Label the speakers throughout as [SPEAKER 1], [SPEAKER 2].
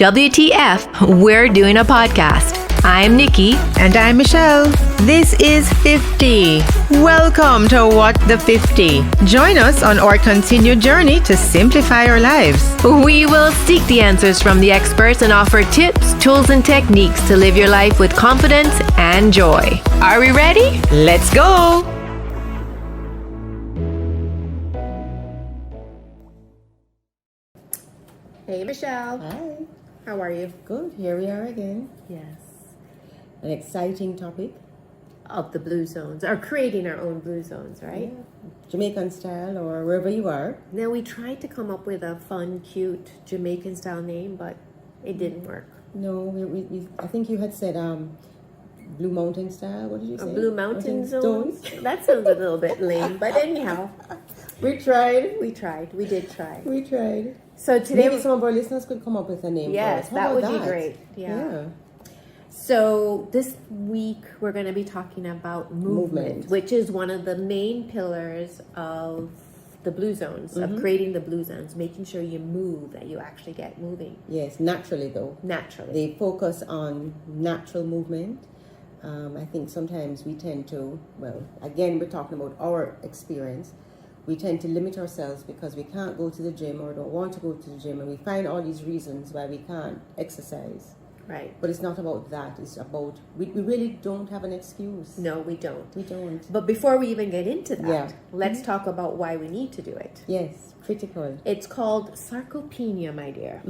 [SPEAKER 1] WTF, we're doing a podcast. I'm Nikki.
[SPEAKER 2] And I'm Michelle. This is 50. Welcome to What the 50. Join us on our continued journey to simplify our lives.
[SPEAKER 1] We will seek the answers from the experts and offer tips, tools, and techniques to live your life with confidence and joy. Are we ready?
[SPEAKER 2] Let's go!
[SPEAKER 1] Hey, Michelle.
[SPEAKER 3] Hi.
[SPEAKER 1] How are you?
[SPEAKER 3] Good. Here we are again.
[SPEAKER 1] Yes.
[SPEAKER 3] An exciting topic.
[SPEAKER 1] Of the blue zones, or creating our own blue zones, right?
[SPEAKER 3] Yeah. Jamaican style or wherever you are.
[SPEAKER 1] Now, we tried to come up with a fun, cute Jamaican style name, but it didn't work.
[SPEAKER 3] No, I think you had said Blue Mountain style. What did you say?
[SPEAKER 1] Blue Mountain zones? That sounds a little bit lame, but anyhow.
[SPEAKER 3] We tried.
[SPEAKER 1] We did try.
[SPEAKER 3] We tried.
[SPEAKER 1] So today,
[SPEAKER 3] maybe some of our listeners could come up with a name.
[SPEAKER 1] Yes,
[SPEAKER 3] for us.
[SPEAKER 1] that would be great. Yeah. So this week we're going to be talking about movement, which is one of the main pillars of the blue zones, of creating the blue zones, making sure you move, that you actually get moving.
[SPEAKER 3] Yes, naturally though.
[SPEAKER 1] Naturally.
[SPEAKER 3] They focus on natural movement. I think sometimes we tend to, well, again, we're talking about our experience. We tend to limit ourselves because we can't go to the gym or don't want to go to the gym, and we find all these reasons why we can't exercise.
[SPEAKER 1] Right.
[SPEAKER 3] But it's not about that. It's about, we really don't have an excuse.
[SPEAKER 1] No, we don't.
[SPEAKER 3] We don't.
[SPEAKER 1] But before we even get into that,
[SPEAKER 3] Yeah.
[SPEAKER 1] let's talk about why we need to do it.
[SPEAKER 3] Yes, critical.
[SPEAKER 1] It's called sarcopenia, my dear.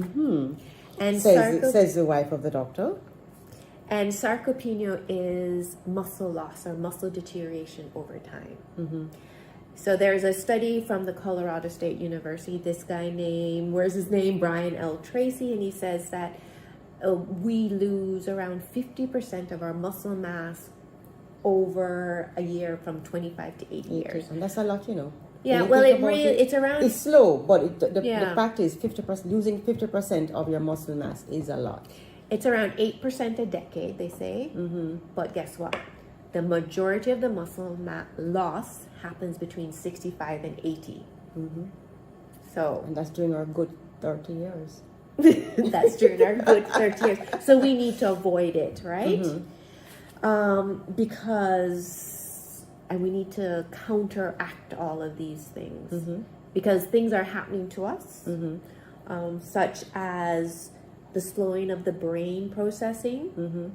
[SPEAKER 1] And
[SPEAKER 3] Says the wife of the doctor.
[SPEAKER 1] And sarcopenia is muscle loss or muscle deterioration over time. So there's a study from the Colorado State University. This guy named, where's his name? Brian L. Tracy. And he says that we lose around 50% of our muscle mass over a year from 25 to 80 years.
[SPEAKER 3] And that's a lot, you know.
[SPEAKER 1] Yeah, well, it's around...
[SPEAKER 3] It's slow, but the fact is 50%, losing 50% of your muscle mass is a lot.
[SPEAKER 1] It's around 8% a decade, they say. But guess what? The majority of the muscle loss happens between 65 and 80. So...
[SPEAKER 3] And that's during our good 30 years.
[SPEAKER 1] That's during our good 30 years. So we need to avoid it, right? Because... And we need to counteract all of these things. Because things are happening to us. Such as the slowing of the brain processing.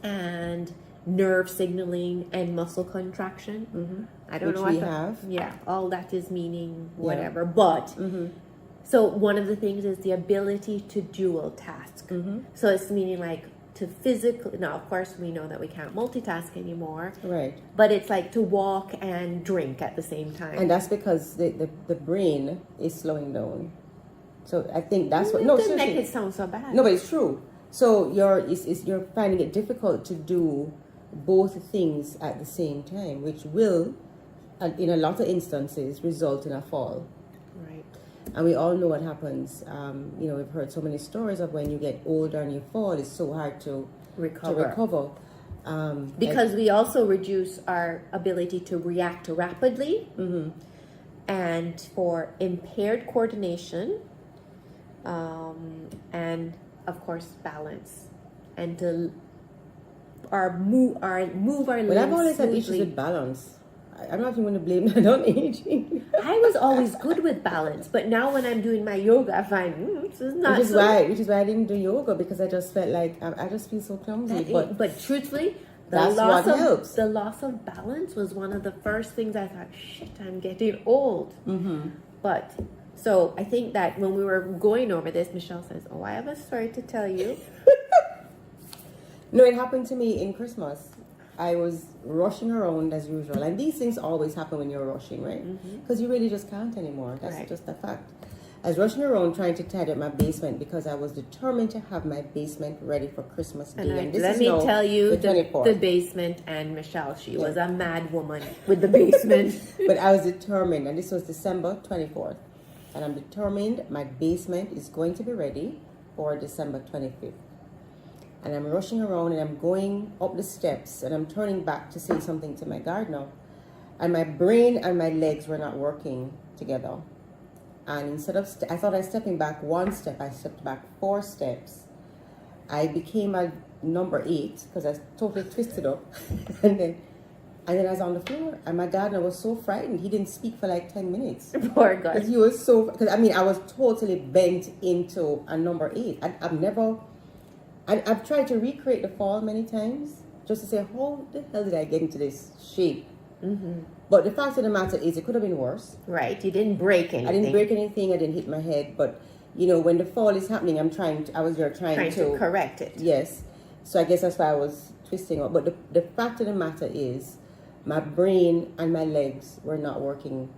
[SPEAKER 1] And nerve signaling and muscle contraction. I don't know what
[SPEAKER 3] we have.
[SPEAKER 1] Yeah, all that is meaning whatever. But so one of the things is the ability to dual task. So it's meaning like to physically. Now, of course, we know that we can't multitask anymore.
[SPEAKER 3] Right.
[SPEAKER 1] But it's like to walk and drink at the same time.
[SPEAKER 3] And that's because the brain is slowing down. So I think that's what.
[SPEAKER 1] It
[SPEAKER 3] No,
[SPEAKER 1] doesn't make
[SPEAKER 3] seriously.
[SPEAKER 1] it sound so bad.
[SPEAKER 3] No, but it's true. So you're finding it difficult to do both things at the same time, which will, in a lot of instances, result in a fall.
[SPEAKER 1] Right.
[SPEAKER 3] And we all know what happens. We've heard so many stories of when you get older and you fall, it's so hard to recover.
[SPEAKER 1] Because we also reduce our ability to react rapidly, and for impaired coordination, and of course balance, and to move our limbs.
[SPEAKER 3] But I've always had issues with balance. I'm not even going to blame that on aging.
[SPEAKER 1] I was always good with balance, but now when I'm doing my yoga, I find this is not.
[SPEAKER 3] Which is why I didn't do yoga, because I just felt like I just feel so clumsy.
[SPEAKER 1] But truthfully, the loss of balance was one of the first things I thought, shit, I'm getting old. But so I think that when we were going over this, Michelle says, "Oh, I have a story to tell you."
[SPEAKER 3] No, it happened to me in Christmas. I was rushing around as usual, and these things always happen when you're rushing, right? Because you really just can't anymore. That's just a fact. I was rushing around trying to tidy up my basement because I was determined to have my basement ready for Christmas Day.
[SPEAKER 1] And let me tell you, the basement, and Michelle, she was a mad woman with the basement.
[SPEAKER 3] But I was determined, and this was December 24th. And I'm determined my basement is going to be ready for December 25th. And I'm rushing around and I'm going up the steps and I'm turning back to say something to my gardener. And my brain and my legs were not working together. And instead of, I thought I was stepping back 1 step, I stepped back 4 steps. I became a number 8 because I totally twisted up. And then I was on the floor, and my gardener was so frightened. He didn't speak for like 10 minutes.
[SPEAKER 1] Poor guy.
[SPEAKER 3] He was so, because I mean, I was totally bent into a number 8. I've tried to recreate the fall many times just to say, how the hell did I get into this shape? Mm-hmm. But the fact of the matter is, it could have been worse.
[SPEAKER 1] Right, you didn't break anything.
[SPEAKER 3] I didn't break anything. I didn't hit my head. But you know, when the fall is happening, I was there trying to
[SPEAKER 1] correct it.
[SPEAKER 3] Yes. So I guess that's why I was twisting up. But the fact of the matter is, my brain and my legs were not working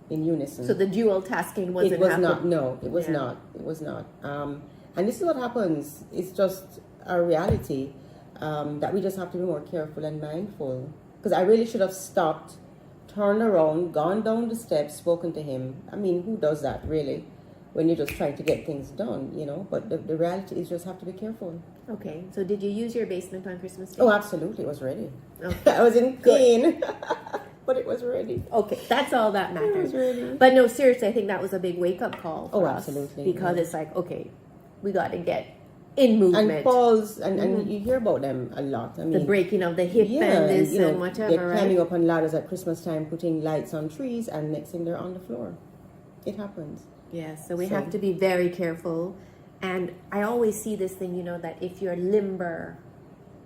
[SPEAKER 3] in unison.
[SPEAKER 1] So the dual tasking wasn't
[SPEAKER 3] It was
[SPEAKER 1] happening.
[SPEAKER 3] not. No, it was not. It was not. And this is what happens. It's just a reality that we just have to be more careful and mindful. Because I really should have stopped, turned around, gone down the steps, spoken to him. I mean, who does that really? When you're just trying to get things done, you know. But the reality is, just have to be careful.
[SPEAKER 1] Okay, so did you use your basement on Christmas Day?
[SPEAKER 3] Oh, absolutely, it was ready.
[SPEAKER 1] Okay.
[SPEAKER 3] I was in pain, but it was ready.
[SPEAKER 1] Okay, that's all that
[SPEAKER 3] It
[SPEAKER 1] matters.
[SPEAKER 3] was ready.
[SPEAKER 1] But no, seriously, I think that was a big wake-up call for us.
[SPEAKER 3] Absolutely.
[SPEAKER 1] Because it's like, okay, we got to get in movement.
[SPEAKER 3] And falls, and you hear about them a lot. I mean,
[SPEAKER 1] The breaking of the hip and this
[SPEAKER 3] you know,
[SPEAKER 1] and whatever,
[SPEAKER 3] they're
[SPEAKER 1] right?
[SPEAKER 3] climbing up on ladders at Christmas time, putting lights on trees, and next thing they're on the floor. It happens.
[SPEAKER 1] Yes, so we have to be very careful. And I always see this thing, you know, that if you're limber,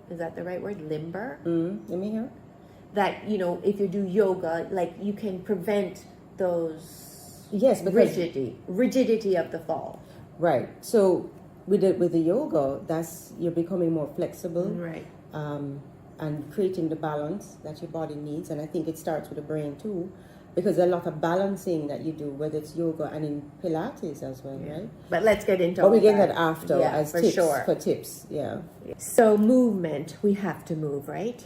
[SPEAKER 1] is that the right word? Limber?
[SPEAKER 3] Let me hear.
[SPEAKER 1] That, you know, if you do yoga, like you can prevent those
[SPEAKER 3] Yes, because
[SPEAKER 1] rigidity of the fall.
[SPEAKER 3] right. So with the yoga, that's you're becoming more flexible,
[SPEAKER 1] Right.
[SPEAKER 3] and creating the balance that your body needs. And I think it starts with the brain too, because there's a lot of balancing that you do, whether it's yoga and in Pilates as well, right?
[SPEAKER 1] But let's get into
[SPEAKER 3] But we
[SPEAKER 1] all
[SPEAKER 3] get that after
[SPEAKER 1] Yeah,
[SPEAKER 3] as
[SPEAKER 1] for
[SPEAKER 3] tips
[SPEAKER 1] sure.
[SPEAKER 3] for tips. Yeah.
[SPEAKER 1] So movement, we have to move, right?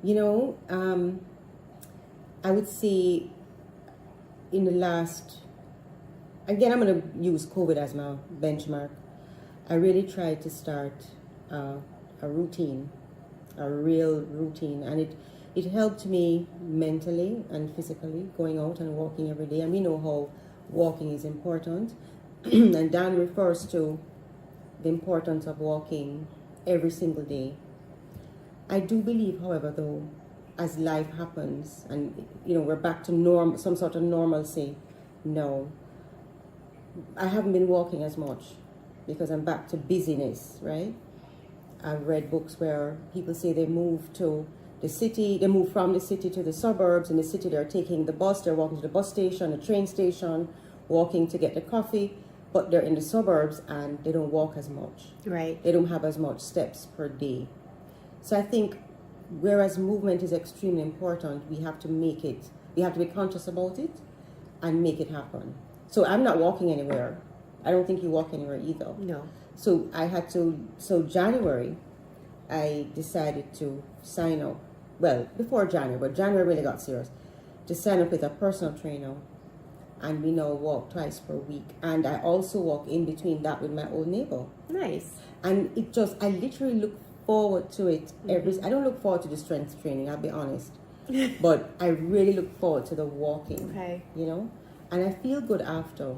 [SPEAKER 3] You know, I would say in the last, again, I'm going to use COVID as my benchmark. I really tried to start a routine, a real routine, and it helped me mentally and physically, going out and walking every day. And we know how walking is important. And Dan refers to the importance of walking every single day. I do believe, however, though, as life happens and, you know, we're back to some sort of normalcy, no. I haven't been walking as much because I'm back to busyness, right? I've read books where people say they move to the city, they move from the city to the suburbs. In the city, they're taking the bus, they're walking to the bus station, the train station, walking to get the coffee, but they're in the suburbs and they don't walk as much.
[SPEAKER 1] Right.
[SPEAKER 3] They don't have as much steps per day. So I think whereas movement is extremely important, we have to be conscious about it and make it happen. So I'm not walking anywhere. I don't think you walk anywhere either.
[SPEAKER 1] No.
[SPEAKER 3] So January, I decided to sign up. Well, before January, but January really got serious. To sign up with a personal trainer. And we now walk twice per week. And I also walk in between that with my old neighbor.
[SPEAKER 1] Nice.
[SPEAKER 3] And I literally look forward to it I don't look forward to the strength training, I'll be honest. But I really look forward to the walking.
[SPEAKER 1] Okay.
[SPEAKER 3] You know? And I feel good after.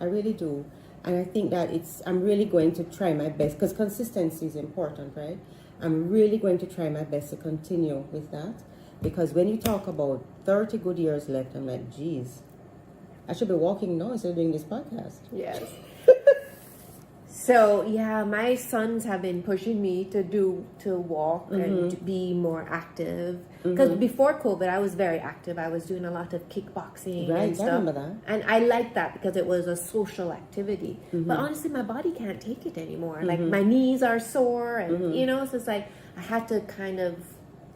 [SPEAKER 3] I really do. And I think that I'm really going to try my best, because consistency is important, right? I'm really going to try my best to continue with that. Because when you talk about 30 good years left, I'm like, geez, I should be walking now instead of doing this podcast.
[SPEAKER 1] Yes. So yeah, my sons have been pushing me to walk and to be more active. Because before COVID, I was very active. I was doing a lot of kickboxing and stuff.
[SPEAKER 3] I remember that.
[SPEAKER 1] And I liked that because it was a social activity. But honestly, my body can't take it anymore. Like my knees are sore, and you know, so it's like I had to kind of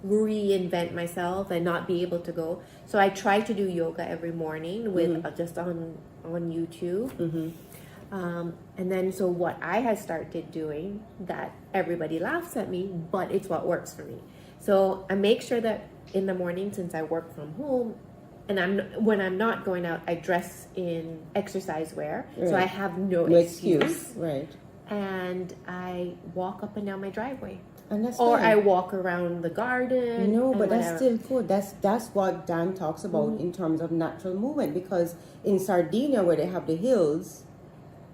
[SPEAKER 1] reinvent myself and not be able to go. So I try to do yoga every morning with just on YouTube. And then so what I had started doing, that everybody laughs at me, but it's what works for me. So I make sure that in the morning, since I work from home, and when I'm not going out, I dress in exercise wear, so I have no excuse.
[SPEAKER 3] Right.
[SPEAKER 1] And I walk up and down my driveway.
[SPEAKER 3] And that's
[SPEAKER 1] Or
[SPEAKER 3] fine.
[SPEAKER 1] I walk around the garden.
[SPEAKER 3] No,
[SPEAKER 1] and
[SPEAKER 3] but that's
[SPEAKER 1] whatever.
[SPEAKER 3] still good. That's what Dan talks about in terms of natural movement. Because in Sardinia, where they have the hills,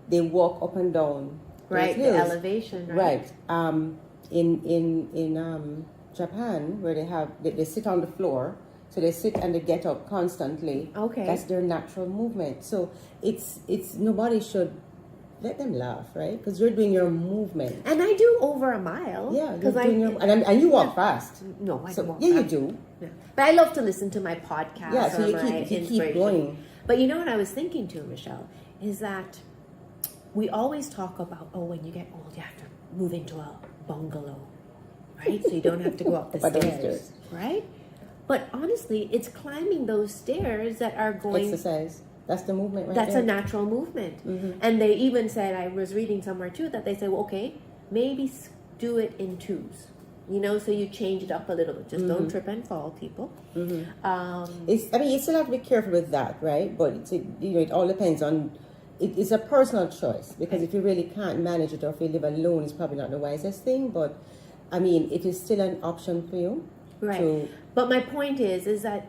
[SPEAKER 3] they walk up and down those
[SPEAKER 1] Right, the
[SPEAKER 3] hills.
[SPEAKER 1] elevation, right?
[SPEAKER 3] Right. In Japan, where they sit on the floor, so they sit and they get up constantly.
[SPEAKER 1] Okay.
[SPEAKER 3] That's their natural movement. So it's nobody should let them laugh, right? Because you're doing your movement.
[SPEAKER 1] And I do over a mile.
[SPEAKER 3] Yeah, you're
[SPEAKER 1] because
[SPEAKER 3] doing and you walk fast.
[SPEAKER 1] No, I
[SPEAKER 3] So
[SPEAKER 1] don't walk
[SPEAKER 3] yeah,
[SPEAKER 1] fast.
[SPEAKER 3] you do.
[SPEAKER 1] Yeah. But I love to listen to my podcast.
[SPEAKER 3] Yeah, so
[SPEAKER 1] or
[SPEAKER 3] you
[SPEAKER 1] my
[SPEAKER 3] keep
[SPEAKER 1] inspiration.
[SPEAKER 3] going.
[SPEAKER 1] But you know what I was thinking too, Michelle, is that we always talk about, when you get old, you have to move into a bungalow, right? So you don't have to go up the
[SPEAKER 3] Up and down
[SPEAKER 1] stairs,
[SPEAKER 3] stairs.
[SPEAKER 1] right? But honestly, it's climbing those stairs that are going.
[SPEAKER 3] Exercise. That's the movement right
[SPEAKER 1] That's
[SPEAKER 3] there.
[SPEAKER 1] a natural movement. And they even said, I was reading somewhere too, that they said, well, okay, maybe do it in twos. You know, so you change it up a little bit. Just don't trip and fall, people.
[SPEAKER 3] You still have to be careful with that, right? But it all depends on. It's a personal choice, because if you really can't manage it, or if you live alone, it's probably not the wisest thing. But I mean, it is still an option for you.
[SPEAKER 1] Right. But my point is that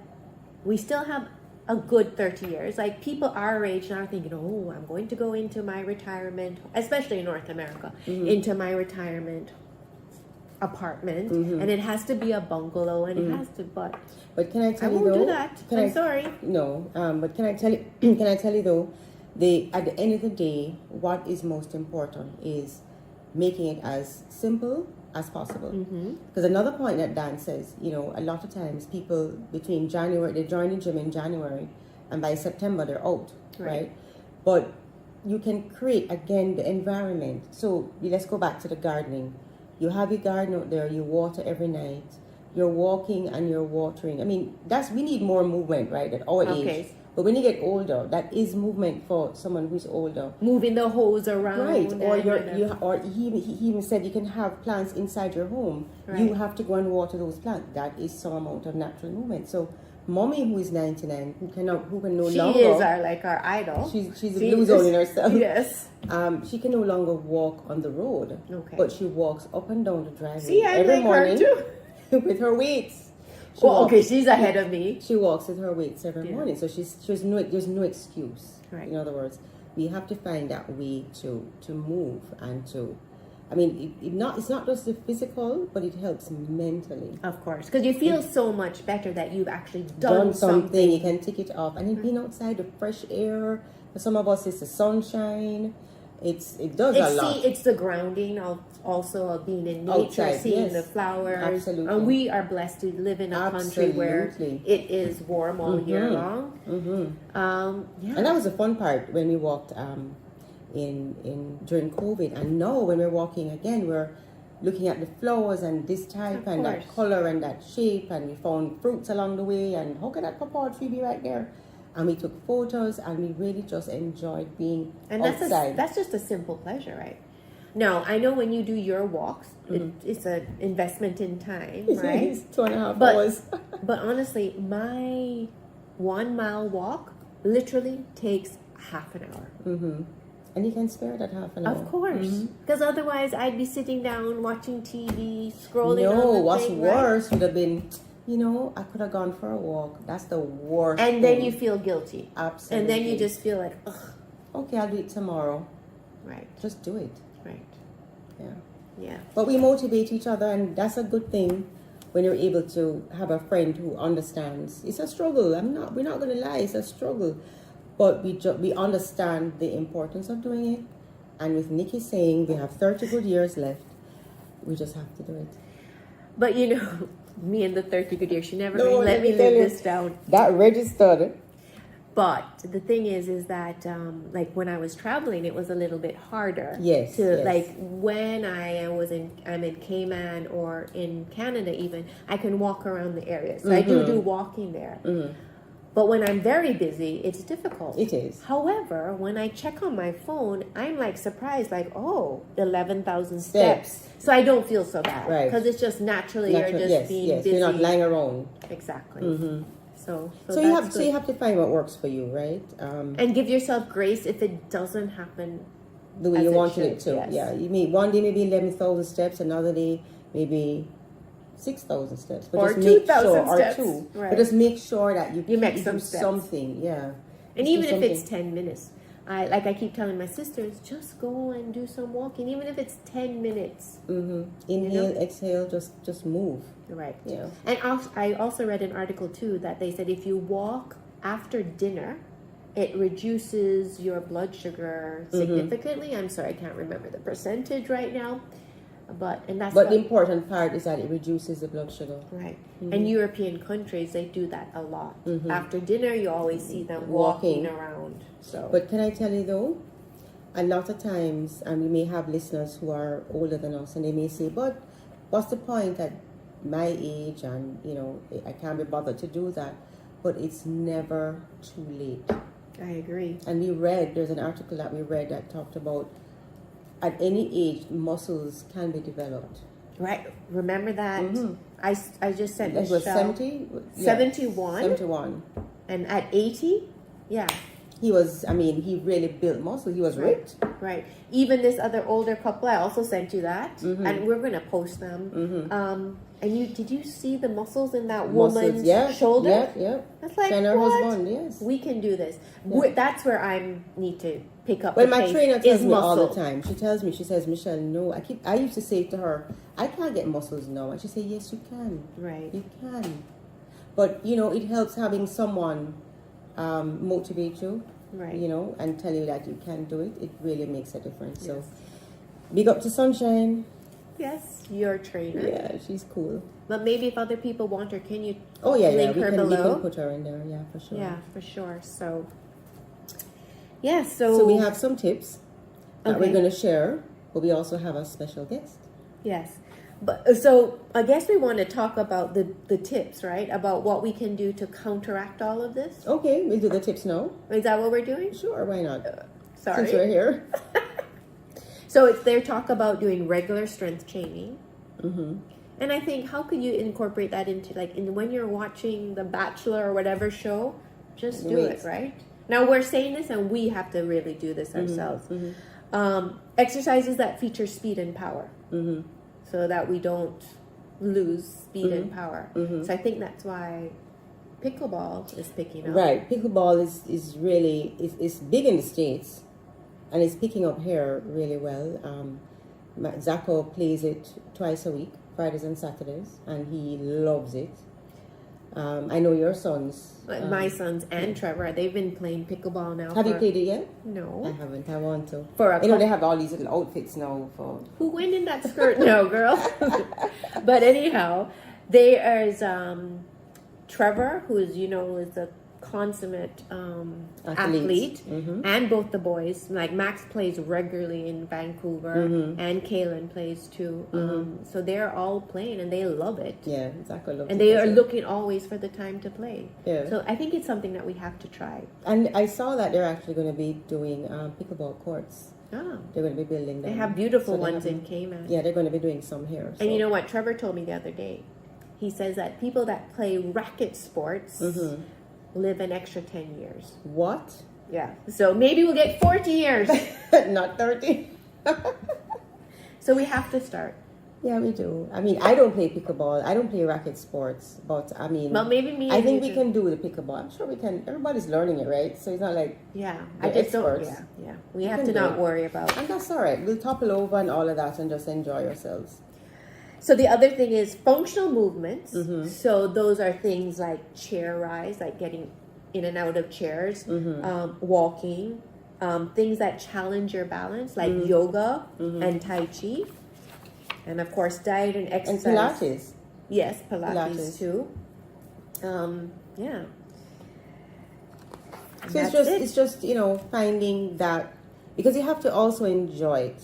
[SPEAKER 1] we still have a good 30 years. Like, people our age now are thinking, I'm going to go into my retirement, especially in North America, into my retirement apartment, and it has to be a bungalow, and it has to, but
[SPEAKER 3] can I tell
[SPEAKER 1] I
[SPEAKER 3] you
[SPEAKER 1] won't
[SPEAKER 3] though?
[SPEAKER 1] do that. I'm sorry.
[SPEAKER 3] No, but can I tell you? Can I tell you though? At the end of the day, what is most important is making it as simple as possible. Because another point that Dan says, a lot of times people between January, they join the gym in January, and by September they're out, right? But you can create again the environment. So let's go back to the gardening. You have your garden out there, you water every night, you're walking and you're watering. I mean, we need more movement, right, at our age. But when you get older, that is movement for someone who's older.
[SPEAKER 1] Moving the hose around.
[SPEAKER 3] Right, or he even said you can have plants inside your home.
[SPEAKER 1] Right.
[SPEAKER 3] You have to go and water those plants. That is some amount of natural movement. So, mommy, who is 99, who can no
[SPEAKER 1] she
[SPEAKER 3] longer.
[SPEAKER 1] She is our idol.
[SPEAKER 3] She's a blue zone in herself.
[SPEAKER 1] Yes.
[SPEAKER 3] She can no longer walk on the road.
[SPEAKER 1] Okay.
[SPEAKER 3] But she walks up and down the driveway
[SPEAKER 1] See, I
[SPEAKER 3] every
[SPEAKER 1] like
[SPEAKER 3] morning
[SPEAKER 1] her too.
[SPEAKER 3] with her weights.
[SPEAKER 1] She's ahead of me.
[SPEAKER 3] She walks with her weights every morning, so there's no excuse.
[SPEAKER 1] Right.
[SPEAKER 3] In other words, we have to find that way to move and to. I mean, it's not just the physical, but it helps mentally.
[SPEAKER 1] Of course, because you feel so much better that you've actually
[SPEAKER 3] Done something. You can tick it off, and then being outside, the fresh air. For some of us, it's the sunshine. It does a lot.
[SPEAKER 1] See, it's the grounding of being in nature,
[SPEAKER 3] Outside,
[SPEAKER 1] seeing
[SPEAKER 3] yes.
[SPEAKER 1] the flowers.
[SPEAKER 3] Absolutely.
[SPEAKER 1] And we are blessed to live in a country where it is warm all year long. Yeah.
[SPEAKER 3] And that was the fun part when we walked in during COVID. And now when we're walking again, we're looking at the flowers and this type and that color and that shape, and we found fruits along the way. And how can that papaw tree be right there? And we took photos, and we really just enjoyed being outside.
[SPEAKER 1] That's just a simple pleasure, right? Now, I know when you do your walks, it's an investment in time, right?
[SPEAKER 3] It's 2.5 hours.
[SPEAKER 1] But honestly, my 1 mile walk literally takes half an hour.
[SPEAKER 3] And you can spare that half an hour.
[SPEAKER 1] Of course. Because otherwise, I'd be sitting down, watching TV, scrolling on the
[SPEAKER 3] what's
[SPEAKER 1] thing,
[SPEAKER 3] worse would have been, I could have gone for a walk. That's the worst
[SPEAKER 1] And
[SPEAKER 3] thing.
[SPEAKER 1] then you feel guilty.
[SPEAKER 3] Absolutely.
[SPEAKER 1] And then you just feel like, ugh.
[SPEAKER 3] Okay, I'll do it tomorrow.
[SPEAKER 1] Right.
[SPEAKER 3] Just do it.
[SPEAKER 1] Right.
[SPEAKER 3] Yeah.
[SPEAKER 1] Yeah.
[SPEAKER 3] But we motivate each other, and that's a good thing when you're able to have a friend who understands. It's a struggle. We're not going to lie. It's a struggle. But we understand the importance of doing it. And with Niki saying we have 30 good years left, we just have to do it.
[SPEAKER 1] But me and the 30 good years, she never really let me live this down.
[SPEAKER 3] That registered.
[SPEAKER 1] But the thing is that like when I was traveling, it was a little bit harder.
[SPEAKER 3] Yes.
[SPEAKER 1] Like when I'm in Cayman or in Canada even, I can walk around the area. So I do walking there. But when I'm very busy, it's difficult.
[SPEAKER 3] It is.
[SPEAKER 1] However, when I check on my phone, I'm like surprised, like, 11,000 steps. So I don't feel so bad.
[SPEAKER 3] Right.
[SPEAKER 1] Because it's just naturally you're just being busy.
[SPEAKER 3] You're not lying around.
[SPEAKER 1] Exactly. So
[SPEAKER 3] you have to find what works for you, right?
[SPEAKER 1] And give yourself grace if it doesn't happen
[SPEAKER 3] the way you wanted it to.
[SPEAKER 1] Yes.
[SPEAKER 3] Yeah, you mean one day maybe 11,000 steps, another day maybe 6,000 steps, but
[SPEAKER 1] Or
[SPEAKER 3] just make
[SPEAKER 1] 2,000
[SPEAKER 3] sure,
[SPEAKER 1] steps.
[SPEAKER 3] or two,
[SPEAKER 1] Right.
[SPEAKER 3] but just make sure that you
[SPEAKER 1] make
[SPEAKER 3] do
[SPEAKER 1] some steps.
[SPEAKER 3] something, yeah.
[SPEAKER 1] And
[SPEAKER 3] Just
[SPEAKER 1] even
[SPEAKER 3] do
[SPEAKER 1] if it's
[SPEAKER 3] something.
[SPEAKER 1] 10 minutes, I keep telling my sisters, just go and do some walking, even if it's 10 minutes.
[SPEAKER 3] Inhale, exhale, just move.
[SPEAKER 1] Right.
[SPEAKER 3] Yeah.
[SPEAKER 1] And I also read an article too that they said if you walk after dinner, it reduces your blood sugar significantly. I'm sorry, I can't remember the percentage right now, but that's
[SPEAKER 3] But the important part is that it reduces the blood sugar.
[SPEAKER 1] right. And European countries, they do that a lot. After dinner, you always see them walking around. So,
[SPEAKER 3] But can I tell you though, a lot of times, and we may have listeners who are older than us, and they may say, "But what's the point at my age? And I can't be bothered to do that." But it's never too late.
[SPEAKER 1] I agree.
[SPEAKER 3] And there's an article that we read that talked about at any age muscles can be developed.
[SPEAKER 1] Right. Remember that? I just sent
[SPEAKER 3] It was
[SPEAKER 1] Michelle
[SPEAKER 3] 70?
[SPEAKER 1] 71.
[SPEAKER 3] 71.
[SPEAKER 1] And at 80, yeah.
[SPEAKER 3] He really built muscle. He was ripped.
[SPEAKER 1] Right. Even this other older couple, I also sent you that, and we're gonna post them. And did you see the muscles in that woman's shoulder?
[SPEAKER 3] Yeah.
[SPEAKER 1] That's like
[SPEAKER 3] Chang, her
[SPEAKER 1] what?
[SPEAKER 3] husband, yes.
[SPEAKER 1] We can do this. That's where I need to pick up.
[SPEAKER 3] Well,
[SPEAKER 1] the
[SPEAKER 3] my
[SPEAKER 1] pace,
[SPEAKER 3] trainer
[SPEAKER 1] is
[SPEAKER 3] tells me
[SPEAKER 1] muscle.
[SPEAKER 3] all the time. She says, Michelle, no. I used to say to her, I can't get muscles now. And she said, yes, you can.
[SPEAKER 1] Right.
[SPEAKER 3] You can. But, it helps having someone motivate you.
[SPEAKER 1] Right.
[SPEAKER 3] And tell you that you can do it. It really makes a difference. So, big up to Sunshine.
[SPEAKER 1] Yes, your trainer.
[SPEAKER 3] Yeah, she's cool.
[SPEAKER 1] But maybe if other people want her, can you
[SPEAKER 3] Oh, yeah,
[SPEAKER 1] link her
[SPEAKER 3] we
[SPEAKER 1] below?
[SPEAKER 3] can put her in there. Yeah, for sure.
[SPEAKER 1] Yeah, for sure. So, yeah, so...
[SPEAKER 3] So we have some tips that
[SPEAKER 1] Okay.
[SPEAKER 3] we're going to share, but we also have a special guest.
[SPEAKER 1] Yes. But so I guess we want to talk about the tips, right? About what we can do to counteract all of this.
[SPEAKER 3] Okay, we'll do the tips now.
[SPEAKER 1] Is that what we're doing?
[SPEAKER 3] Sure, why not?
[SPEAKER 1] Sorry.
[SPEAKER 3] Since we're here.
[SPEAKER 1] So it's their talk about doing regular strength training. And I think how could you incorporate that into when you're watching The Bachelor or whatever show, just do it, right? Now we're saying this and we have to really do this ourselves. Exercises that feature speed and power. So that we don't lose speed and power. So I think that's why pickleball is picking up.
[SPEAKER 3] Right, pickleball is really is big in the States, and it's picking up here really well. Zacho plays it twice a week, Fridays and Saturdays, and he loves it. I know your sons.
[SPEAKER 1] My sons and Trevor, they've been playing pickleball now.
[SPEAKER 3] Have you played it yet?
[SPEAKER 1] No.
[SPEAKER 3] I haven't. I want to.
[SPEAKER 1] For a
[SPEAKER 3] they have all these little outfits now for.
[SPEAKER 1] Who went in that skirt? No, girl. But anyhow, there is Trevor, who is is a consummate athlete, and both the boys. Like Max plays regularly in Vancouver, and Kaylin plays too. So they're all playing and they love it.
[SPEAKER 3] Yeah, exactly.
[SPEAKER 1] And they are looking always for the time to play.
[SPEAKER 3] Yeah.
[SPEAKER 1] So I think it's something that we have to try.
[SPEAKER 3] And I saw that they're actually going to be doing pickleball courts.
[SPEAKER 1] Ah.
[SPEAKER 3] They're going to be building them.
[SPEAKER 1] They have beautiful
[SPEAKER 3] So they
[SPEAKER 1] ones
[SPEAKER 3] have-
[SPEAKER 1] in Cayman.
[SPEAKER 3] Yeah, they're going to be doing some here.
[SPEAKER 1] And you know what Trevor told me the other day? He says that people that play racket sports live an extra 10 years.
[SPEAKER 3] What?
[SPEAKER 1] Yeah. So maybe we'll get 40 years.
[SPEAKER 3] Not 30.
[SPEAKER 1] So we have to start.
[SPEAKER 3] Yeah, we do. I mean, I don't play pickleball. I don't play racket sports. But, I mean...
[SPEAKER 1] Well, maybe me
[SPEAKER 3] I
[SPEAKER 1] and
[SPEAKER 3] think
[SPEAKER 1] you
[SPEAKER 3] we
[SPEAKER 1] do.
[SPEAKER 3] can do the pickleball. I'm sure we can. Everybody's learning it, right? So it's not like...
[SPEAKER 1] Yeah.
[SPEAKER 3] They're
[SPEAKER 1] I just don't...
[SPEAKER 3] experts.
[SPEAKER 1] Yeah. We have
[SPEAKER 3] can
[SPEAKER 1] to
[SPEAKER 3] do
[SPEAKER 1] not
[SPEAKER 3] it.
[SPEAKER 1] worry about...
[SPEAKER 3] And that's all right. We'll topple over and all of that and just enjoy ourselves.
[SPEAKER 1] So the other thing is functional movements. So those are things like chair rise, like getting in and out of chairs, walking, things that challenge your balance, like yoga and Tai Chi. And of course, diet and
[SPEAKER 3] And
[SPEAKER 1] exercise.
[SPEAKER 3] Pilates.
[SPEAKER 1] Yes, Pilates,
[SPEAKER 3] Pilates.
[SPEAKER 1] too. Yeah. And
[SPEAKER 3] So
[SPEAKER 1] that's
[SPEAKER 3] it's just finding that, because you have to also enjoy it.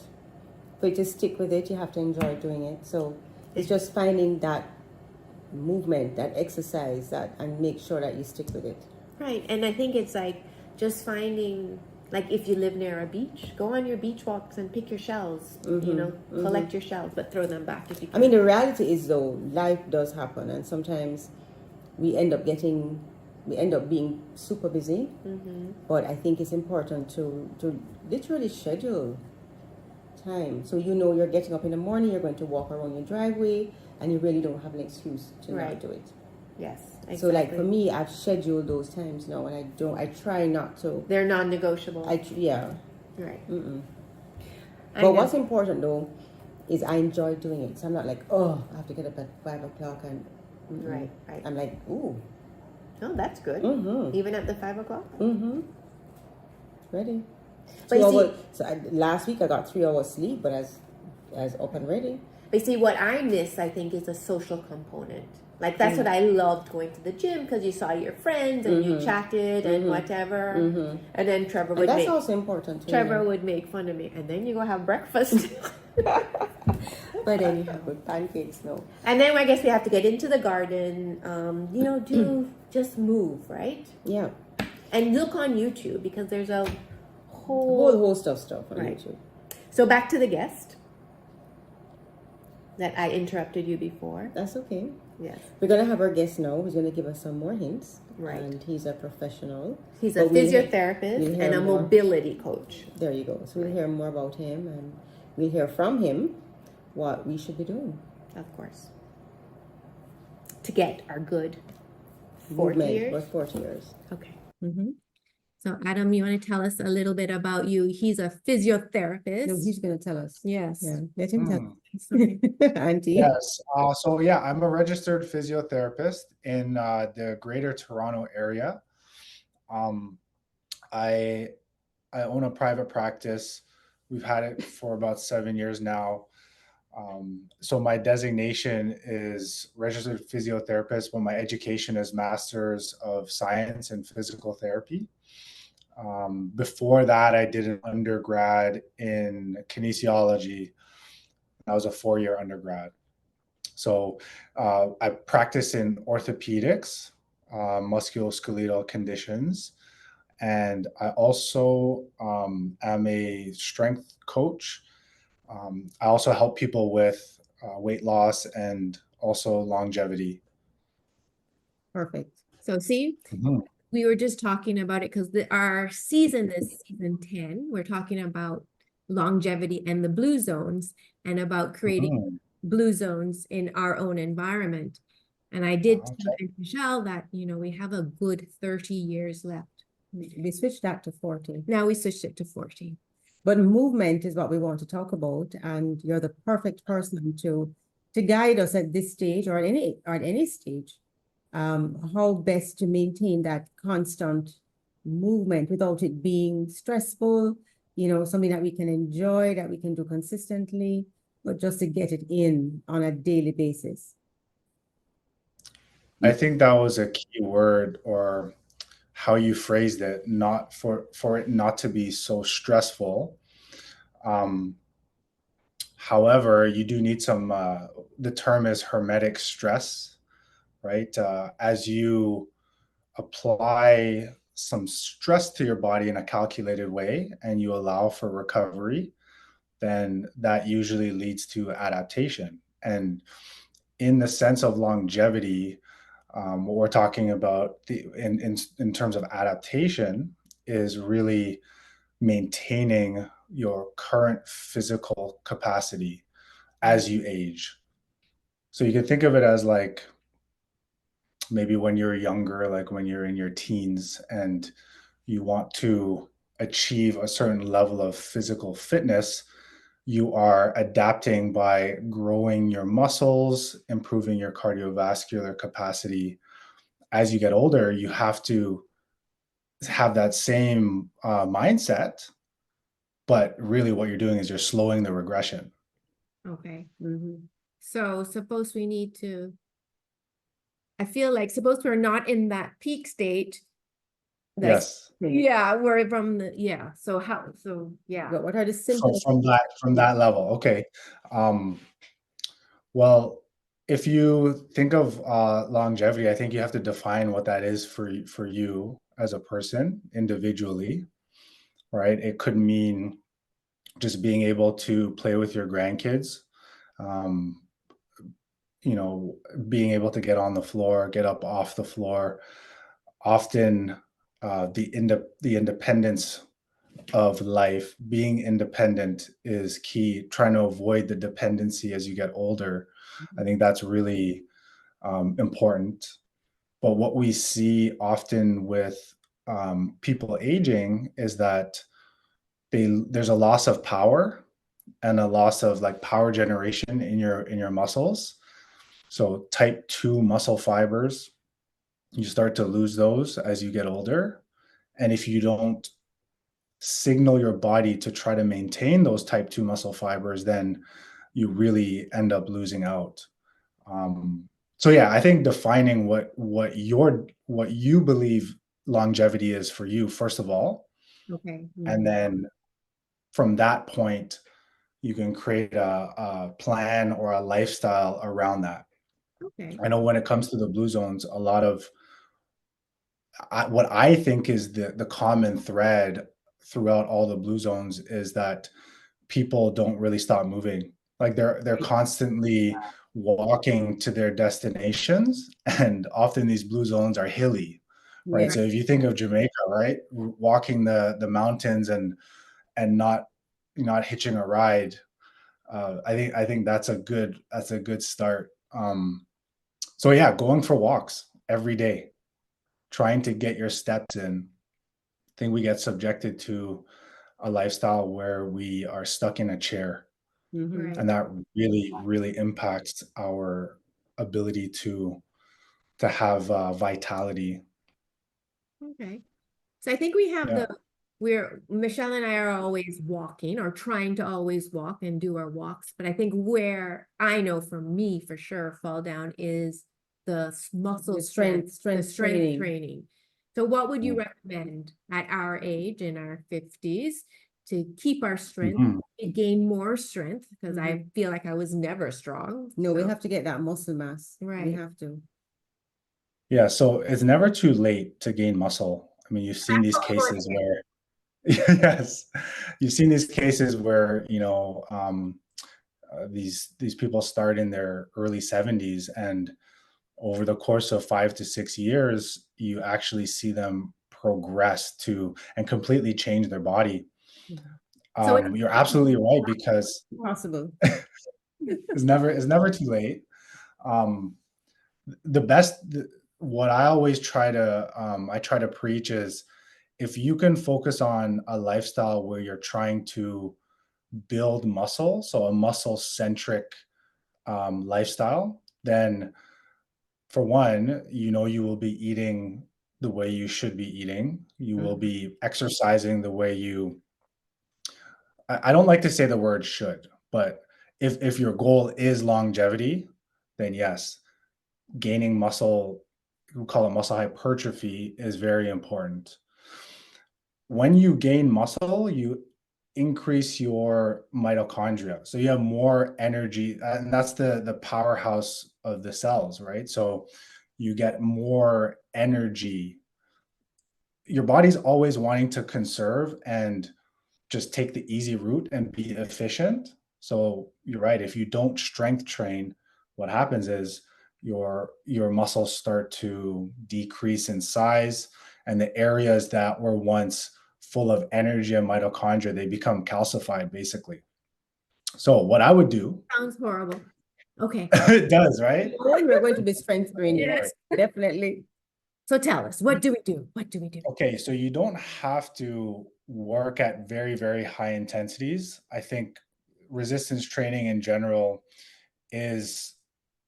[SPEAKER 3] For you to stick with it, you have to enjoy doing it. So it's just finding that movement, that exercise, and make sure that you stick with it.
[SPEAKER 1] Right. And I think it's like just finding, like if you live near a beach, go on your beach walks and pick your shells, collect your shells, but throw them back if you can.
[SPEAKER 3] I mean, the reality is though, life does happen, and sometimes we end up being super busy. But I think it's important to literally schedule time. So you know you're getting up in the morning, you're going to walk around your driveway, and you really don't have an excuse to
[SPEAKER 1] Right.
[SPEAKER 3] not do it.
[SPEAKER 1] Yes. Exactly.
[SPEAKER 3] So like for me, I've scheduled those times now, and I try not to.
[SPEAKER 1] They're non-negotiable.
[SPEAKER 3] Yeah.
[SPEAKER 1] Right.
[SPEAKER 3] But what's important though is I enjoy doing it. So I'm not like, oh, I have to get up at 5 o'clock and
[SPEAKER 1] Right.
[SPEAKER 3] I'm like, ooh.
[SPEAKER 1] Oh, that's good. Even at the 5 o'clock.
[SPEAKER 3] Ready.
[SPEAKER 1] But you see,
[SPEAKER 3] so last week I got 3 hours sleep, but as up and ready.
[SPEAKER 1] But see, what I miss, I think, is a social component. Like, that's what I loved going to the gym, because you saw your friends and you chatted and whatever. And then Trevor would
[SPEAKER 3] that's also important too.
[SPEAKER 1] Trevor would make fun of me. And then you go have breakfast.
[SPEAKER 3] But anyhow, with pancakes, no.
[SPEAKER 1] And then I guess we have to get into the garden, just move, right?
[SPEAKER 3] Yeah.
[SPEAKER 1] And look on YouTube, because there's a
[SPEAKER 3] whole host of stuff on YouTube.
[SPEAKER 1] So back to the guest that I interrupted you before.
[SPEAKER 3] That's okay.
[SPEAKER 1] Yes.
[SPEAKER 3] We're going to have our guest now who's going to give us some more hints.
[SPEAKER 1] Right.
[SPEAKER 3] And he's a professional.
[SPEAKER 1] He's a physiotherapist and a mobility coach.
[SPEAKER 3] There you go. So we'll hear more about him, and we'll hear from him what we should be doing.
[SPEAKER 1] Of course. To get our good 40 years?
[SPEAKER 3] Or 40 years.
[SPEAKER 1] Okay. So, Adam, you want to tell us a little bit about you? He's a physiotherapist.
[SPEAKER 3] No, he's going to tell us.
[SPEAKER 1] Yes.
[SPEAKER 3] Yeah, let him tell us. Auntie.
[SPEAKER 4] Yes. So yeah, I'm a registered physiotherapist in the Greater Toronto area. I own a private practice. We've had it for about 7 years now. So my designation is registered physiotherapist, but my education is Master's of Science in Physical Therapy. Before that, I did an undergrad in kinesiology. That was a 4-year undergrad. So I practice in orthopedics, musculoskeletal conditions, and I also am a strength coach. I also help people with weight loss and also longevity.
[SPEAKER 1] Perfect. So see, we were just talking about it because our season is season 10. We're talking about longevity and the blue zones, and about creating blue zones in our own environment. And I did tell Michelle that, we have a good 30 years left.
[SPEAKER 3] We switched that to 40.
[SPEAKER 1] Now we switched it to 40.
[SPEAKER 3] But movement is what we want to talk about, and you're the perfect person to guide us at this stage or at any stage. How best to maintain that constant movement without it being stressful, something that we can enjoy, that we can do consistently, but just to get it in on a daily basis.
[SPEAKER 4] I think that was a key word, or how you phrased it, not for it not to be so stressful. However, you do need some, the term is hermetic stress, right? As you apply some stress to your body in a calculated way and you allow for recovery, then that usually leads to adaptation. And in the sense of longevity, what we're talking about in terms of adaptation is really maintaining your current physical capacity as you age. So you can think of it as like maybe when you're younger, like when you're in your teens and you want to achieve a certain level of physical fitness, you are adapting by growing your muscles, improving your cardiovascular capacity. As you get older, you have to have that same mindset, but really what you're doing is you're slowing the regression.
[SPEAKER 1] Okay. So suppose we need to, I feel like suppose we're not in that peak state.
[SPEAKER 4] Yes.
[SPEAKER 1] Yeah, we're from so
[SPEAKER 3] But what are the symptoms?
[SPEAKER 4] From that level. Okay. Well, if you think of longevity, I think you have to define what that is for you as a person individually, right? It could mean just being able to play with your grandkids, being able to get on the floor, get up off the floor. Often the independence of life, being independent is key. Trying to avoid the dependency as you get older. I think that's really important. But what we see often with people aging is that there's a loss of power and a loss of like power generation in your muscles. So type 2 muscle fibers, you start to lose those as you get older. And if you don't signal your body to try to maintain those type 2 muscle fibers, then you really end up losing out. So yeah, I think defining what you believe longevity is for you, first of all,
[SPEAKER 1] Okay.
[SPEAKER 4] and then from that point, you can create a plan or a lifestyle around that.
[SPEAKER 1] Okay.
[SPEAKER 4] I know when it comes to the blue zones, a lot of what I think is the common thread throughout all the blue zones is that people don't really stop moving. Like they're constantly walking to their destinations, and often these blue zones are hilly, right?
[SPEAKER 3] Yeah.
[SPEAKER 4] So if you think of Jamaica, right, walking the mountains and not hitching a ride, I think that's a good start. So yeah, going for walks every day, trying to get your steps in. I think we get subjected to a lifestyle where we are stuck in a chair,
[SPEAKER 3] Mm-hmm.
[SPEAKER 1] Right.
[SPEAKER 4] and that really impacts our ability to have vitality.
[SPEAKER 1] Okay. So I think we have
[SPEAKER 4] Yeah.
[SPEAKER 1] we're Michelle and I are always walking or trying to always walk and do our walks. But I think where I know for me for sure fall down is the muscle
[SPEAKER 3] The
[SPEAKER 1] strength, the
[SPEAKER 3] strength
[SPEAKER 1] strength
[SPEAKER 3] training.
[SPEAKER 1] training. So what would you
[SPEAKER 4] Mm.
[SPEAKER 1] recommend at our age in our 50s to keep our strength,
[SPEAKER 4] Mhm.
[SPEAKER 1] gain more strength? Because I
[SPEAKER 3] Mhm.
[SPEAKER 1] feel like I was never strong.
[SPEAKER 3] No, we
[SPEAKER 1] So,
[SPEAKER 3] have to get that muscle mass. We
[SPEAKER 1] right.
[SPEAKER 3] have to.
[SPEAKER 4] Yeah, so it's never too late to gain muscle. I mean, you've seen these cases where yes, you've seen these cases where, these people start in their early 70s, and over the course of 5 to 6 years, you actually see them progress to and completely change their body.
[SPEAKER 1] So it's
[SPEAKER 4] You're absolutely right because
[SPEAKER 3] Possible.
[SPEAKER 4] it's never too late. Um, the best, what I try to preach is if you can focus on a lifestyle where you're trying to build muscle, so a muscle centric lifestyle, then for one, you will be eating the way you should be eating. You will
[SPEAKER 3] Mhm.
[SPEAKER 4] be exercising the way I don't like to say the word should, but if your goal is longevity, then yes, gaining muscle, we call it muscle hypertrophy, is very important. When you gain muscle, you increase your mitochondria. So you have more energy, and that's the powerhouse of the cells, right? So you get more energy. Your body's always wanting to conserve and just take the easy route and be efficient. So you're right. If you don't strength train, what happens is your muscles start to decrease in size, and the areas that were once full of energy and mitochondria, they become calcified basically. So what I would do,
[SPEAKER 1] sounds horrible. Okay.
[SPEAKER 4] it does, right?
[SPEAKER 3] Oh, we're going to be strength training.
[SPEAKER 1] Yes.
[SPEAKER 3] Definitely.
[SPEAKER 1] So tell us, what do we do? What do we do?
[SPEAKER 4] Okay, so you don't have to work at very high intensities. I think resistance training in general is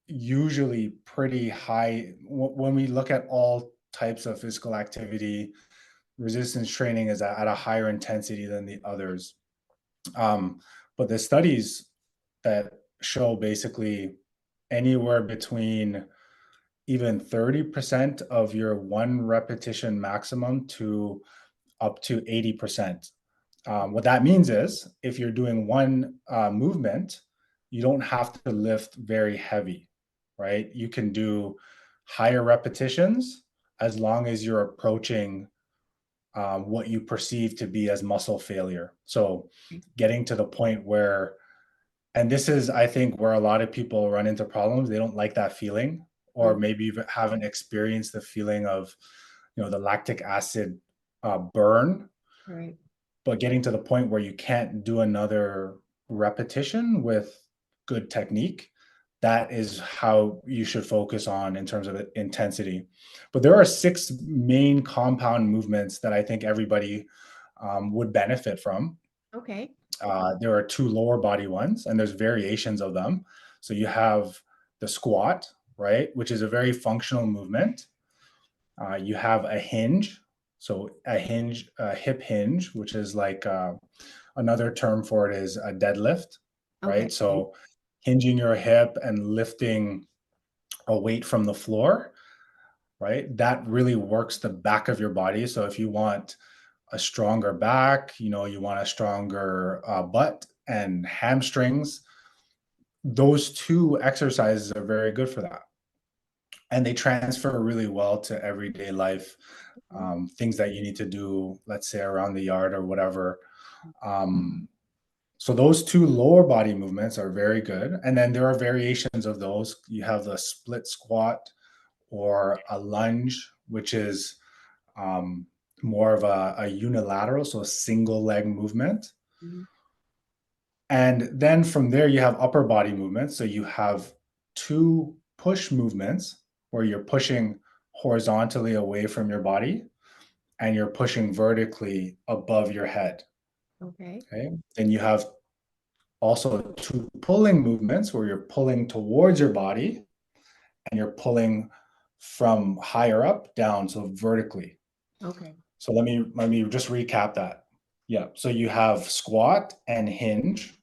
[SPEAKER 4] usually pretty high. When we look at all types of physical activity, resistance training is at a higher intensity than the others. Um, but the studies that show basically anywhere between even 30% of your one repetition maximum to up to 80%. What that means is if you're doing one movement, you don't have to lift very heavy, right? You can do higher repetitions as long as you're approaching what you perceive to be as muscle failure. So getting to the point where, and this is, I think, where a lot of people run into problems. They don't like that feeling, or
[SPEAKER 3] Mhm.
[SPEAKER 4] maybe even haven't experienced the feeling of, the lactic acid burn.
[SPEAKER 1] Right.
[SPEAKER 4] but getting to the point where you can't do another repetition with good technique, that is how you should focus on in terms of intensity. But there are 6 main compound movements that I think everybody would benefit from.
[SPEAKER 1] Okay.
[SPEAKER 4] There are 2 lower body ones, and there's variations of them. So you have the squat, right, which is a very functional movement. You have a hinge, so a hip hinge, which is like another term for it is a deadlift,
[SPEAKER 1] Okay.
[SPEAKER 4] right? So hinging your hip and lifting a weight from the floor, right? That really works the back of your body. So if you want a stronger back, you want a stronger butt and hamstrings, those 2 exercises are very good for that. And they transfer really well to everyday life, things that you need to do, let's say around the yard or whatever. So those 2 lower body movements are very good. And then there are variations of those. You have the split squat or a lunge, which is more of a unilateral, so a single leg movement.
[SPEAKER 1] Mhm.
[SPEAKER 4] And then from there, you have upper body movements. So you have 2 push movements where you're pushing horizontally away from your body and you're pushing vertically above your head.
[SPEAKER 1] Okay.
[SPEAKER 4] Okay. Then you have also 2 pulling movements where you're pulling towards your body and you're pulling from higher up down, so vertically.
[SPEAKER 1] Okay.
[SPEAKER 4] So let me just recap that. Yeah. So you have squat and hinge,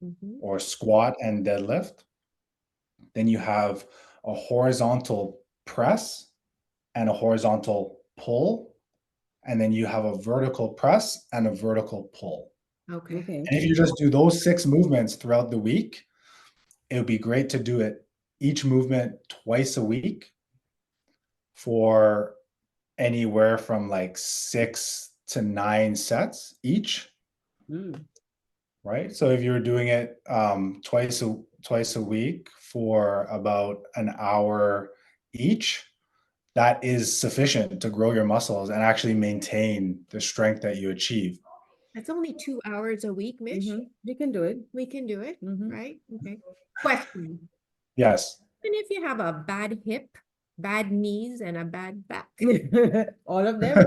[SPEAKER 1] Mhm.
[SPEAKER 4] or squat and deadlift. Then you have a horizontal press and a horizontal pull. And then you have a vertical press and a vertical pull.
[SPEAKER 1] Okay.
[SPEAKER 3] Okay.
[SPEAKER 4] And if you just do those 6 movements throughout the week, it would be great to do it each movement twice a week for anywhere from like 6 to 9 sets each,
[SPEAKER 3] Mm.
[SPEAKER 4] right? So if you're doing it twice a week for about an hour each, that is sufficient to grow your muscles and actually maintain the strength that you achieve.
[SPEAKER 1] That's only 2 hours a week, Mish.
[SPEAKER 3] You can do it.
[SPEAKER 1] We can do it,
[SPEAKER 3] Mhm.
[SPEAKER 1] right? Okay. Question.
[SPEAKER 4] Yes.
[SPEAKER 1] And if you have a bad hip, bad knees, and a bad back?
[SPEAKER 3] All of them.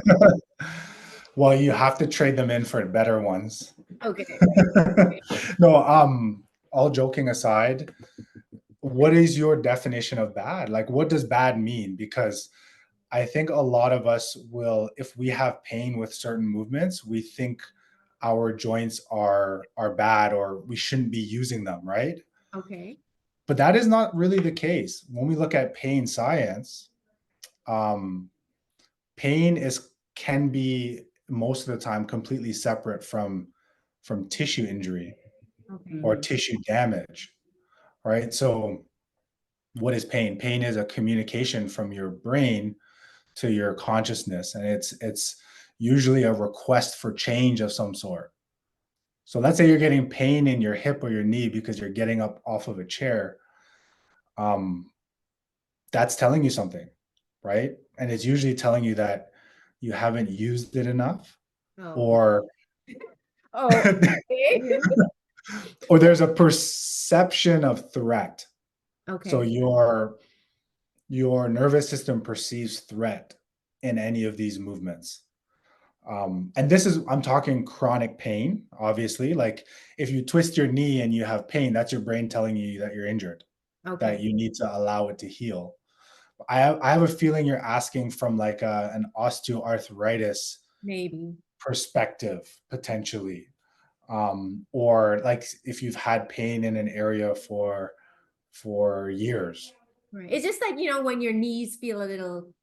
[SPEAKER 4] Well, you have to trade them in for better ones.
[SPEAKER 1] Okay.
[SPEAKER 4] No, all joking aside, what is your definition of bad? Like, what does bad mean? Because I think a lot of us will, if we have pain with certain movements, we think our joints are bad or we shouldn't be using them, right?
[SPEAKER 1] Okay.
[SPEAKER 4] But that is not really the case. When we look at pain science, um, pain can be most of the time completely separate from tissue injury
[SPEAKER 1] Okay.
[SPEAKER 4] or tissue damage, right? So what is pain? Pain is a communication from your brain to your consciousness, and it's usually a request for change of some sort. So let's say you're getting pain in your hip or your knee because you're getting up off of a chair. Um, that's telling you something, right? And it's usually telling you that you haven't used it enough,
[SPEAKER 1] Oh.
[SPEAKER 4] or
[SPEAKER 1] Oh. Okay.
[SPEAKER 4] or there's a perception of threat. So
[SPEAKER 1] Okay.
[SPEAKER 4] your nervous system perceives threat in any of these movements. And this is, I'm talking chronic pain, obviously. Like if you twist your knee and you have pain, that's your brain telling you that you're injured, that
[SPEAKER 1] Okay.
[SPEAKER 4] you need to allow it to heal. I have a feeling you're asking from like an osteoarthritis
[SPEAKER 1] Maybe.
[SPEAKER 4] perspective, potentially. Or like if you've had pain in an area for years.
[SPEAKER 1] Right. It's just that, when your knees feel a little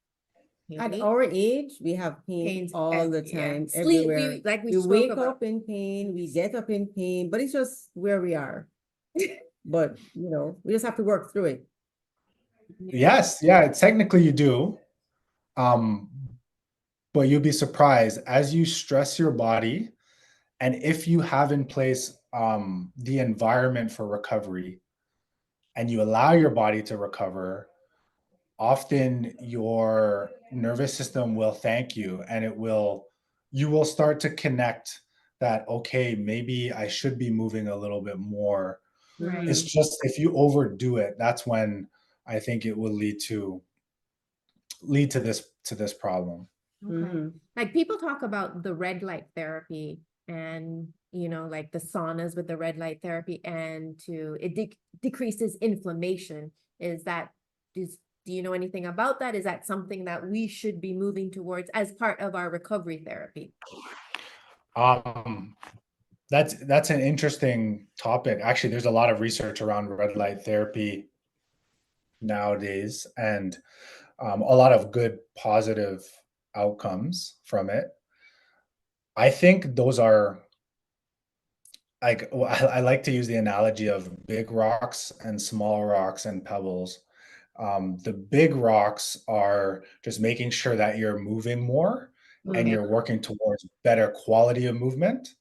[SPEAKER 3] At
[SPEAKER 1] painy,
[SPEAKER 3] our age, we have pain
[SPEAKER 1] pains,
[SPEAKER 3] all the
[SPEAKER 1] yeah.
[SPEAKER 3] time,
[SPEAKER 1] Sleep,
[SPEAKER 3] everywhere.
[SPEAKER 1] like we
[SPEAKER 3] We
[SPEAKER 1] spoke
[SPEAKER 3] wake
[SPEAKER 1] about.
[SPEAKER 3] up in pain, we get up in pain, but it's just where we are. But, we just have to work through it.
[SPEAKER 1] Yeah.
[SPEAKER 4] Yes, yeah, technically you do. Um, but you'll be surprised as you stress your body, and if you have in place the environment for recovery and you allow your body to recover, often your nervous system will thank you and it will you will start to connect that, okay, maybe I should be moving a little bit more.
[SPEAKER 1] Right.
[SPEAKER 4] It's just if you overdo it, that's when I think it will lead to this problem.
[SPEAKER 1] Okay. Like people talk about the red light therapy and, like the saunas with the red light therapy and it decreases inflammation. Is that, do you know anything about that? Is that something that we should be moving towards as part of our recovery therapy?
[SPEAKER 4] Um, that's an interesting topic. Actually, there's a lot of research around red light therapy nowadays, and a lot of good positive outcomes from it. I think those are like I like to use the analogy of big rocks and small rocks and pebbles. The big rocks are just making sure that you're moving more and
[SPEAKER 1] Okay.
[SPEAKER 4] you're working towards better quality of movement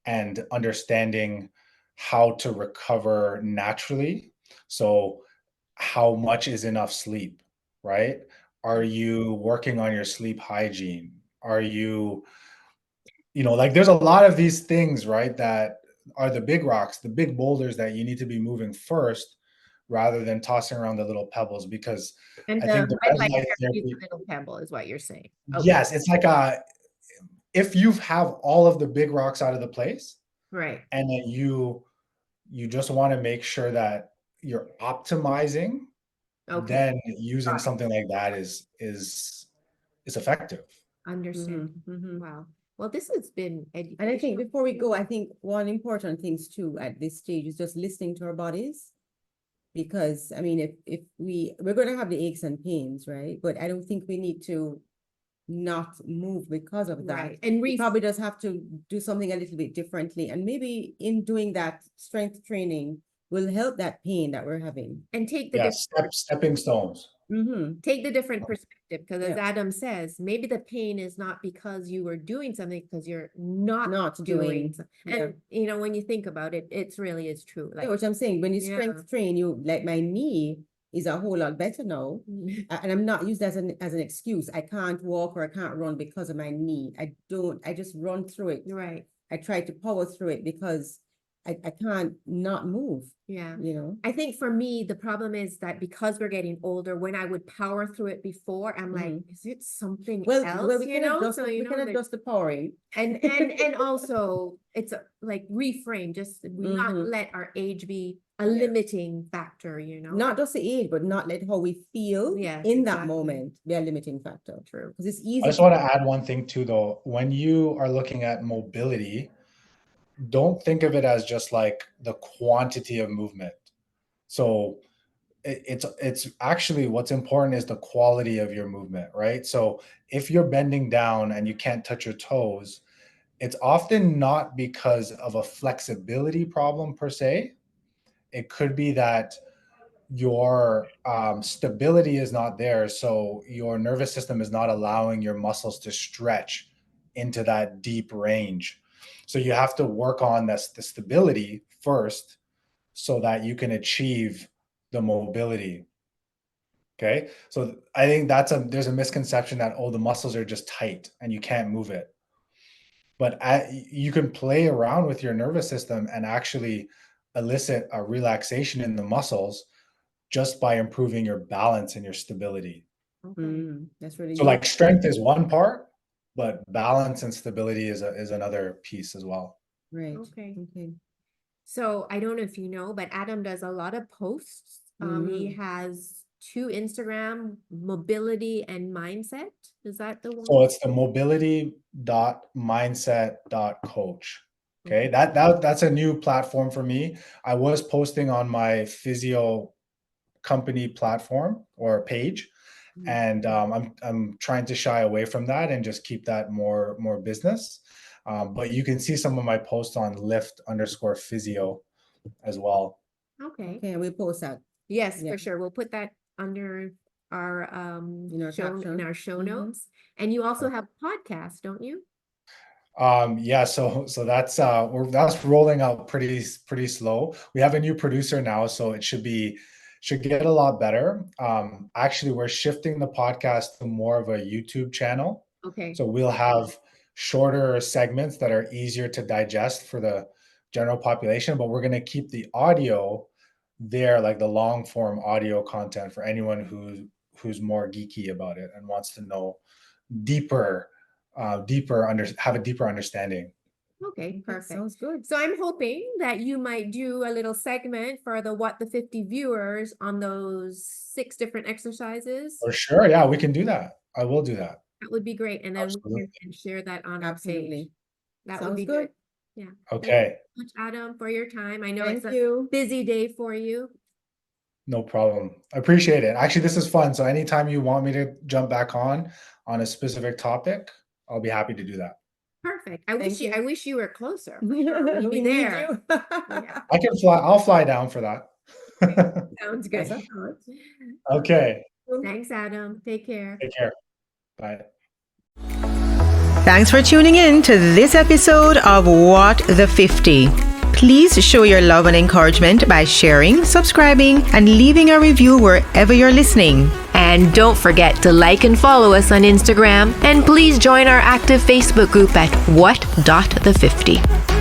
[SPEAKER 4] and understanding how to recover naturally. So, how much is enough sleep, right? Are you working on your sleep hygiene? Are you, like there's a lot of these things, right, that are the big rocks, the big boulders that you need to be moving first rather than tossing around the little pebbles because
[SPEAKER 1] And
[SPEAKER 4] I
[SPEAKER 1] the
[SPEAKER 4] think the
[SPEAKER 1] red
[SPEAKER 4] red
[SPEAKER 1] light
[SPEAKER 4] light
[SPEAKER 1] therapy is
[SPEAKER 4] therapy,
[SPEAKER 1] a little pebble, is what you're saying. Okay.
[SPEAKER 4] yes, it's like if you have all of the big rocks out of the place
[SPEAKER 1] Right.
[SPEAKER 4] and then you just want to make sure that you're optimizing,
[SPEAKER 1] Okay.
[SPEAKER 4] then using
[SPEAKER 1] Got it.
[SPEAKER 4] something like that is effective.
[SPEAKER 1] Understand. Wow. Well, this has been
[SPEAKER 3] And I think
[SPEAKER 1] educational.
[SPEAKER 3] before we go, I think one important things too at this stage is just listening to our bodies. Because I mean, if we're going to have the aches and pains, right? But I don't think we need to not move because of that.
[SPEAKER 1] Right. And
[SPEAKER 3] We probably just have to do something a little bit differently. And maybe in doing that, strength training will help that pain that we're having.
[SPEAKER 1] and take the
[SPEAKER 4] Yeah,
[SPEAKER 1] different
[SPEAKER 4] stepping stones.
[SPEAKER 1] take the different perspective, because as
[SPEAKER 3] Yeah.
[SPEAKER 1] Adam says, maybe the pain is not because you were doing something, because you're not
[SPEAKER 3] Not
[SPEAKER 1] doing
[SPEAKER 3] doing,
[SPEAKER 1] something. And when you think about it, it's really is true.
[SPEAKER 3] Yeah,
[SPEAKER 1] Like
[SPEAKER 3] which I'm saying, when you
[SPEAKER 1] Yeah.
[SPEAKER 3] strength train, you like my knee is a whole lot better now. And I'm not used as an excuse. I can't walk or I can't run because of my knee. I just run through it.
[SPEAKER 1] right.
[SPEAKER 3] I try to power through it because I can't not move,
[SPEAKER 1] Yeah.
[SPEAKER 3] you know?
[SPEAKER 1] I think for me, the problem is that because we're getting older, when I would power through it before, I'm like, is it something
[SPEAKER 3] Well,
[SPEAKER 1] else?
[SPEAKER 3] we can adjust,
[SPEAKER 1] So
[SPEAKER 3] we can adjust the powering.
[SPEAKER 1] and also it's like reframe, just not let our age be a limiting factor,
[SPEAKER 3] Not just the age, but not let how we feel
[SPEAKER 1] Yes,
[SPEAKER 3] in that
[SPEAKER 1] exactly.
[SPEAKER 3] moment be a limiting factor.
[SPEAKER 1] True.
[SPEAKER 3] Because it's
[SPEAKER 4] I
[SPEAKER 3] easy
[SPEAKER 4] just
[SPEAKER 3] to,
[SPEAKER 4] want to add one thing too, though. When you are looking at mobility, don't think of it as just like the quantity of movement. So it's actually what's important is the quality of your movement, right? So if you're bending down and you can't touch your toes, it's often not because of a flexibility problem per se. It could be that your stability is not there. So your nervous system is not allowing your muscles to stretch into that deep range. So you have to work on the stability first so that you can achieve the mobility. Okay. So I think there's a misconception that, oh, the muscles are just tight and you can't move it. But you can play around with your nervous system and actually elicit a relaxation in the muscles just by improving your balance and your stability.
[SPEAKER 3] that's really
[SPEAKER 4] So like strength is one part, but balance and stability is another piece as well.
[SPEAKER 3] right.
[SPEAKER 1] Okay.
[SPEAKER 3] Okay.
[SPEAKER 1] So I don't know if you know, but Adam does a lot of posts. He has 2 Instagram, mobility and mindset. Is that the one?
[SPEAKER 4] So it's the mobility.mindset.coach. Okay. That's a new platform for me. I was posting on my physio company platform or page, and I'm trying to shy away from that and just keep that more business. But you can see some of my posts on lift_physio as well.
[SPEAKER 1] Okay.
[SPEAKER 3] Okay, and we'll post that.
[SPEAKER 1] Yes,
[SPEAKER 3] Yeah.
[SPEAKER 1] for sure. We'll put that under our
[SPEAKER 3] In our caption.
[SPEAKER 1] show notes. And you also have podcasts, don't you?
[SPEAKER 4] Yeah, so that's that's rolling out pretty slow. We have a new producer now, so it should get a lot better. Actually, we're shifting the podcast to more of a YouTube channel.
[SPEAKER 1] Okay.
[SPEAKER 4] So we'll have shorter segments that are easier to digest for the general population, but we're going to keep the audio there, like the long form audio content for anyone who's more geeky about it and wants to know deeper, have a deeper understanding.
[SPEAKER 1] Okay, perfect.
[SPEAKER 3] Sounds good.
[SPEAKER 1] So I'm hoping that you might do a little segment for the What the 50 viewers on those 6 different exercises.
[SPEAKER 4] For sure. Yeah, we can do that. I will do that.
[SPEAKER 1] That would be great. And then we
[SPEAKER 4] Absolutely.
[SPEAKER 1] can share that on our
[SPEAKER 3] Absolutely.
[SPEAKER 1] page. That
[SPEAKER 3] Sounds
[SPEAKER 1] would be
[SPEAKER 3] good.
[SPEAKER 1] good. Yeah.
[SPEAKER 4] Okay.
[SPEAKER 1] Thank you so much, Adam, for your time. I know
[SPEAKER 3] Thank
[SPEAKER 1] it's
[SPEAKER 3] you.
[SPEAKER 1] a busy day for you.
[SPEAKER 4] No problem. I appreciate it. Actually, this is fun. So anytime you want me to jump back on a specific topic, I'll be happy to do that.
[SPEAKER 1] Perfect.
[SPEAKER 3] Thank you.
[SPEAKER 1] I wish you were closer.
[SPEAKER 3] We
[SPEAKER 1] We'd be
[SPEAKER 3] need
[SPEAKER 1] there.
[SPEAKER 3] you.
[SPEAKER 1] Yeah.
[SPEAKER 4] I can fly. I'll fly down for that.
[SPEAKER 1] Sounds good.
[SPEAKER 3] That's a thought.
[SPEAKER 4] Okay.
[SPEAKER 1] Thanks, Adam. Take care.
[SPEAKER 4] Take care. Bye.
[SPEAKER 2] Thanks for tuning in to this episode of What the 50. Please show your love and encouragement by sharing, subscribing, and leaving a review wherever you're listening.
[SPEAKER 5] And don't forget to like and follow us on Instagram, and please join our active Facebook group at what.the50.